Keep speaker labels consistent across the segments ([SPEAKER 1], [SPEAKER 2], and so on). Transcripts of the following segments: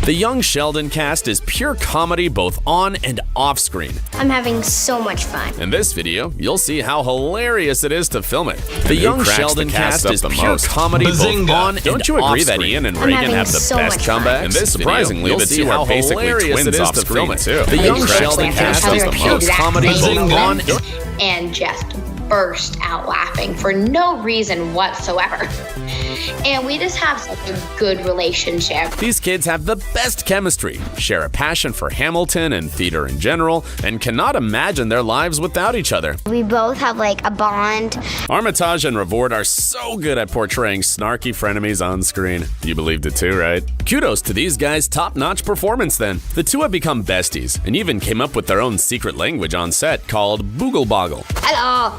[SPEAKER 1] The young Sheldon cast is pure comedy both on and off screen.
[SPEAKER 2] I'm having so much fun.
[SPEAKER 1] In this video, you'll see how hilarious it is to film it. The young Sheldon cast is pure comedy both on and off screen. Don't you agree that Ian and Reagan have the best comebacks? In this surprisingly, the two are basically twins off screen too. The young Sheldon cast is pure comedy both on
[SPEAKER 3] and just burst out laughing for no reason whatsoever. And we just have such a good relationship.
[SPEAKER 1] These kids have the best chemistry, share a passion for Hamilton and theater in general, and cannot imagine their lives without each other.
[SPEAKER 2] We both have like a bond.
[SPEAKER 1] Armitage and Revord are so good at portraying snarky frenemies on screen. You believed it too, right? Kudos to these guys' top-notch performance then. The two have become besties and even came up with their own secret language on set called Boogle Boggle.
[SPEAKER 2] Hello.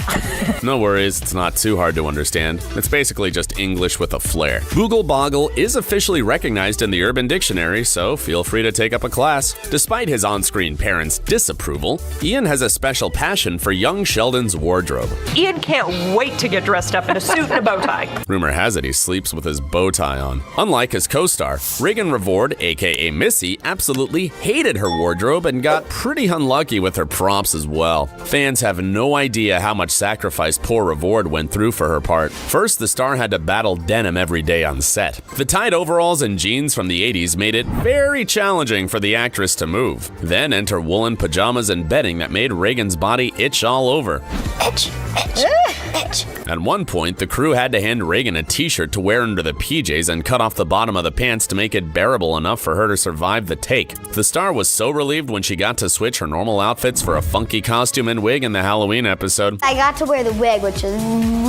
[SPEAKER 1] No worries, it's not too hard to understand. It's basically just English with a flair. Boogle Boggle is officially recognized in the Urban Dictionary, so feel free to take up a class. Despite his on-screen parents' disapproval, Ian has a special passion for young Sheldon's wardrobe.
[SPEAKER 4] Ian can't wait to get dressed up in a suit and a bow tie.
[SPEAKER 1] Rumor has it he sleeps with his bow tie on. Unlike his co-star, Reagan Revord, aka Missy, absolutely hated her wardrobe and got pretty unlucky with her props as well. Fans have no idea how much sacrifice poor Revord went through for her part. First, the star had to battle denim every day on set. The tight overalls and jeans from the 80s made it very challenging for the actress to move. Then enter woolen pajamas and bedding that made Reagan's body itch all over.
[SPEAKER 2] Itch, itch, itch.
[SPEAKER 1] At one point, the crew had to hand Reagan a t-shirt to wear under the PJs and cut off the bottom of the pants to make it bearable enough for her to survive the take. The star was so relieved when she got to switch her normal outfits for a funky costume and wig in the Halloween episode.
[SPEAKER 2] I got to wear the wig, which is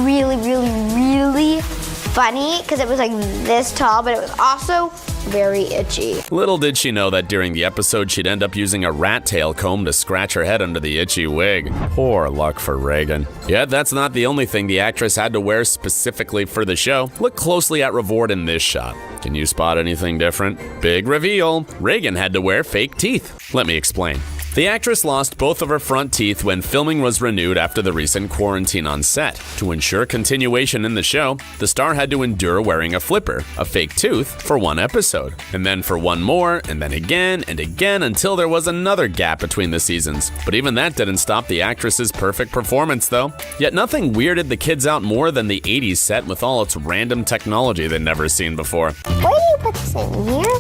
[SPEAKER 2] really funny because it was like this tall, but it was also very itchy.
[SPEAKER 1] Little did she know that during the episode she'd end up using a rat tail comb to scratch her head under the itchy wig. Poor luck for Reagan. Yet that's not the only thing the actress had to wear specifically for the show. Look closely at Revord in this shot. Can you spot anything different? Big reveal. Reagan had to wear fake teeth. Let me explain. The actress lost both of her front teeth when filming was renewed after the recent quarantine on set. To ensure continuation in the show, the star had to endure wearing a flipper, a fake tooth, for one episode, and then for one more, and then again and again until there was another gap between the seasons. But even that didn't stop the actress's perfect performance though. Yet nothing weirded the kids out more than the 80s set with all its random technology they'd never seen before.
[SPEAKER 2] Why do you put this in here?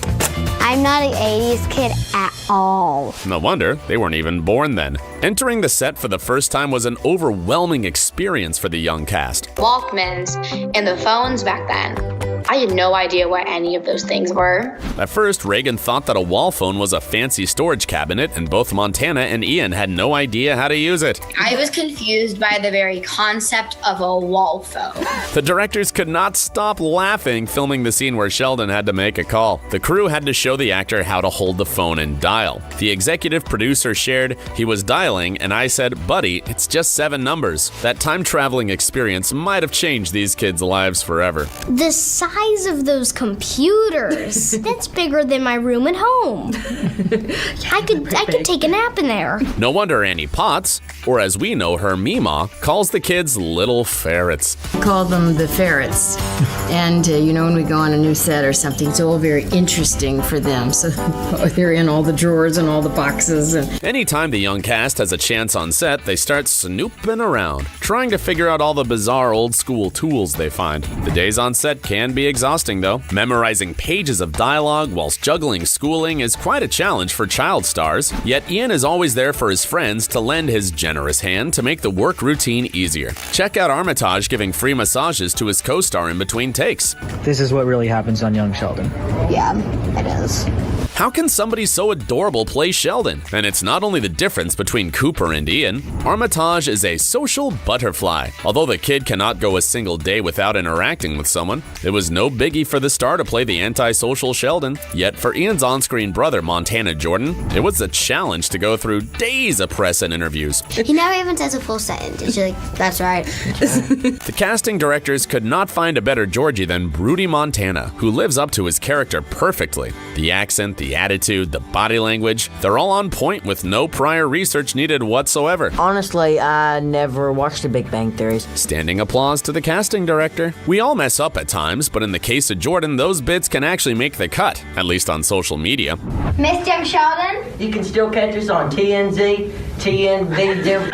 [SPEAKER 2] I'm not an 80s kid at all.
[SPEAKER 1] No wonder, they weren't even born then. Entering the set for the first time was an overwhelming experience for the young cast.
[SPEAKER 3] Walkmans and the phones back then. I had no idea what any of those things were.
[SPEAKER 1] At first, Reagan thought that a wall phone was a fancy storage cabinet, and both Montana and Ian had no idea how to use it.
[SPEAKER 3] I was confused by the very concept of a wall phone.
[SPEAKER 1] The directors could not stop laughing filming the scene where Sheldon had to make a call. The crew had to show the actor how to hold the phone and dial. The executive producer shared, "He was dialing, and I said, buddy, it's just 7 numbers." That time-traveling experience might have changed these kids' lives forever.
[SPEAKER 2] The size of those computers, that's bigger than my room at home. I could take a nap in there.
[SPEAKER 1] No wonder Annie Potts, or as we know her, Meemaw, calls the kids little ferrets.
[SPEAKER 5] Call them the ferrets. And, when we go on a new set or something, it's all very interesting for them. So they're in all the drawers and all the boxes.
[SPEAKER 1] Anytime the young cast has a chance on set, they start snooping around, trying to figure out all the bizarre old-school tools they find. The days on set can be exhausting, though. Memorizing pages of dialogue whilst juggling schooling is quite a challenge for child stars, yet Ian is always there for his friends to lend his generous hand to make the work routine easier. Check out Armitage giving free massages to his co-star in between takes.
[SPEAKER 6] This is what really happens on Young Sheldon.
[SPEAKER 2] Yeah, it is.
[SPEAKER 1] How can somebody so adorable play Sheldon? And it's not only the difference between Cooper and Ian. Armitage is a social butterfly. Although the kid cannot go a single day without interacting with someone, it was no biggie for the star to play the antisocial Sheldon. Yet for Ian's on-screen brother, Montana Jordan, it was a challenge to go through days of press and interviews.
[SPEAKER 2] He never even says a full sentence. He's like, that's right.
[SPEAKER 1] The casting directors could not find a better Georgie than Broody Montana, who lives up to his character perfectly. The accent, the attitude, the body language, they're all on point with no prior research needed whatsoever.
[SPEAKER 6] Honestly, I never watched The Big Bang Theory.
[SPEAKER 1] Standing applause to the casting director. We all mess up at times, but in the case of Jordan, those bits can actually make the cut, at least on social media.
[SPEAKER 2] Missed Young Sheldon?
[SPEAKER 6] You can still catch us on TNZ, TNV,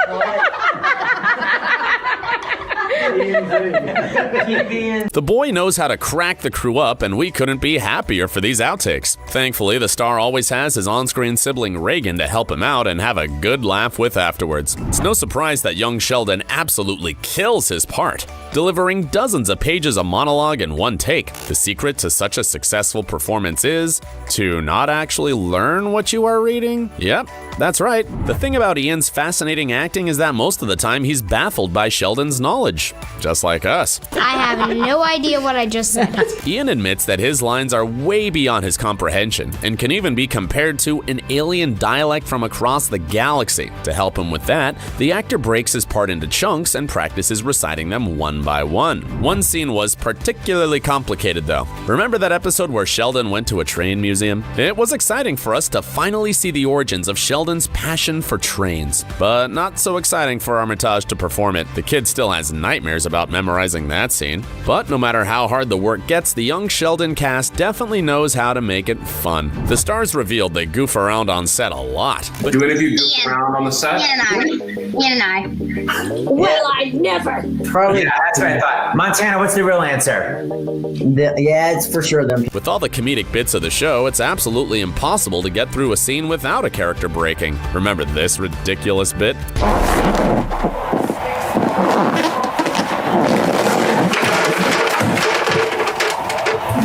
[SPEAKER 1] The boy knows how to crack the crew up, and we couldn't be happier for these outtakes. Thankfully, the star always has his on-screen sibling Reagan to help him out and have a good laugh with afterwards. It's no surprise that young Sheldon absolutely kills his part, delivering dozens of pages of monologue in one take. The secret to such a successful performance is to not actually learn what you are reading. Yep, that's right. The thing about Ian's fascinating acting is that most of the time he's baffled by Sheldon's knowledge, just like us.
[SPEAKER 2] I have no idea what I just said.
[SPEAKER 1] Ian admits that his lines are way beyond his comprehension and can even be compared to an alien dialect from across the galaxy. To help him with that, the actor breaks his part into chunks and practices reciting them one by one. One scene was particularly complicated though. Remember that episode where Sheldon went to a train museum? It was exciting for us to finally see the origins of Sheldon's passion for trains, but not so exciting for Armitage to perform it. The kid still has nightmares about memorizing that scene. But no matter how hard the work gets, the young Sheldon cast definitely knows how to make it fun. The stars revealed they goof around on set a lot. But
[SPEAKER 7] Do any of you goof around on the set?
[SPEAKER 3] Ian and I.
[SPEAKER 8] Well, I never.
[SPEAKER 6] Probably.
[SPEAKER 9] Yeah, that's what I thought. Montana, what's the real answer?
[SPEAKER 6] Yeah, it's for sure them.
[SPEAKER 1] with all the comedic bits of the show, it's absolutely impossible to get through a scene without a character breaking. Remember this ridiculous bit?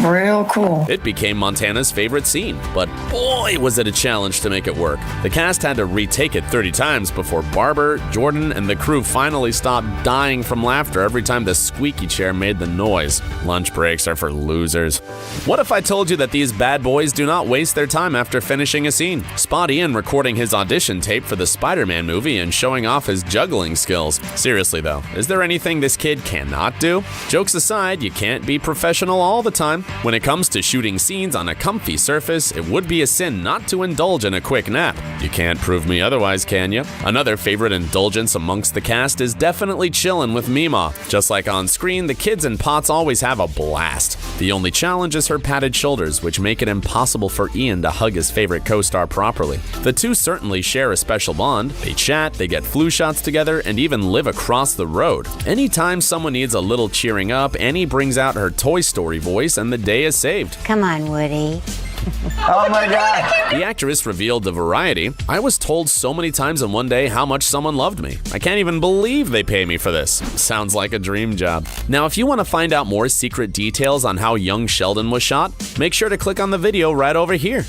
[SPEAKER 8] Real cool.
[SPEAKER 1] It became Montana's favorite scene, but boy was it a challenge to make it work. The cast had to retake it 30 times before Barber, Jordan, and the crew finally stopped dying from laughter every time the squeaky chair made the noise. Lunch breaks are for losers. What if I told you that these bad boys do not waste their time after finishing a scene? Spot Ian recording his audition tape for the Spider-Man movie and showing off his juggling skills. Seriously though, is there anything this kid cannot do? Jokes aside, you can't be professional all the time. When it comes to shooting scenes on a comfy surface, it would be a sin not to indulge in a quick nap. You can't prove me otherwise, can you? Another favorite indulgence amongst the cast is definitely chillin' with Meemaw. Just like on screen, the kids and Potts always have a blast. The only challenge is her padded shoulders, which make it impossible for Ian to hug his favorite co-star properly. The two certainly share a special bond. They chat, they get flu shots together, and even live across the road. Anytime someone needs a little cheering up, Annie brings out her Toy Story voice and the day is saved.
[SPEAKER 10] Come on, Woody.
[SPEAKER 9] Oh my God.
[SPEAKER 1] The actress revealed to Variety, "I was told so many times in one day how much someone loved me. I can't even believe they pay me for this. Sounds like a dream job." Now, if you want to find out more secret details on how young Sheldon was shot, make sure to click on the video right over here.